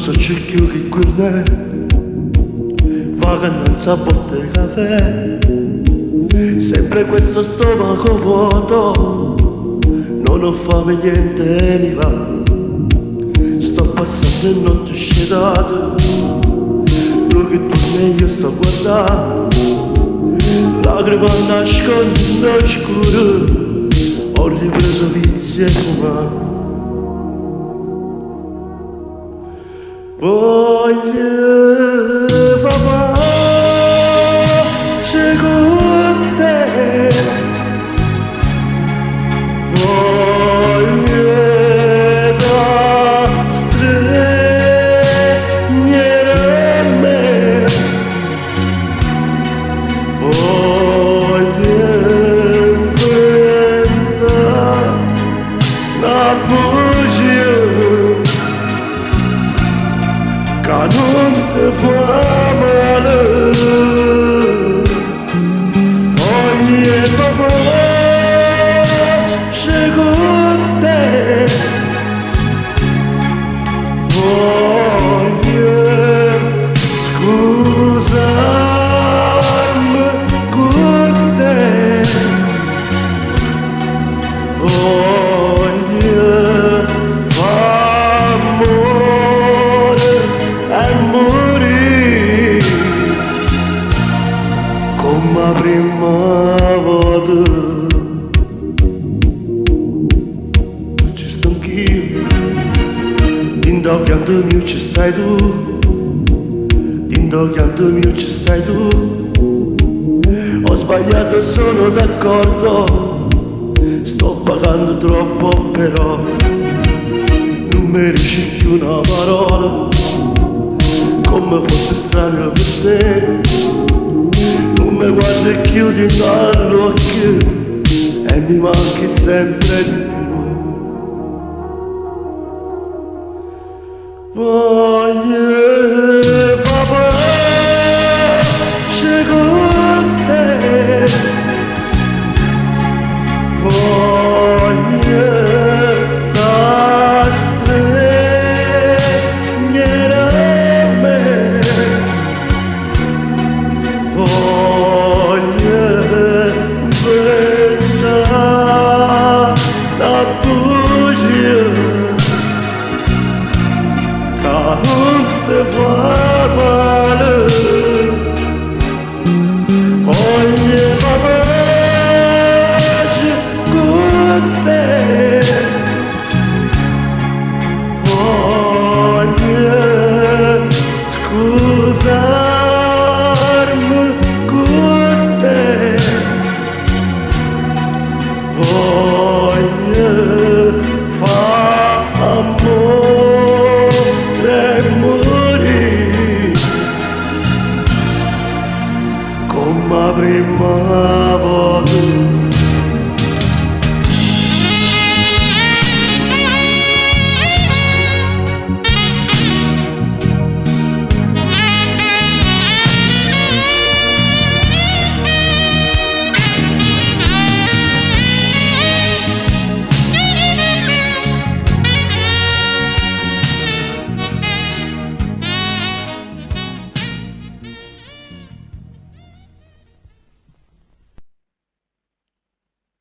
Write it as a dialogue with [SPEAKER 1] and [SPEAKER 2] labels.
[SPEAKER 1] so cerchio che quelle vacanza a botte caffè, sempre questo stomaco vuoto, non ho fame niente mi va, sto passando e notte scedato, quello che tu meglio sto guardando, lacrime nascondo scuro, ho ripreso vizi e fumare. Voglio pace con te, voglio da straniera a me, voglio inventare una bugia che non ti fa male, ogni pace con te, voglio scusarmi con te, voglio come prima volta. Ci sto anch'io, dindo pianto mio ci stai tu, dindo pianto mio ci stai tu, ho sbagliato sono d'accordo, sto pagando troppo però non mi riesci più una parola, come fosse strano per te. Mi guardi e chiudi l'occhio e mi manchi sempre di più. Voglio pace con te, voglio da straniera a me, la bugia che non ti fa male, voglio pace con te, voglio scusarmi con te, voglio fare amore e morire come prima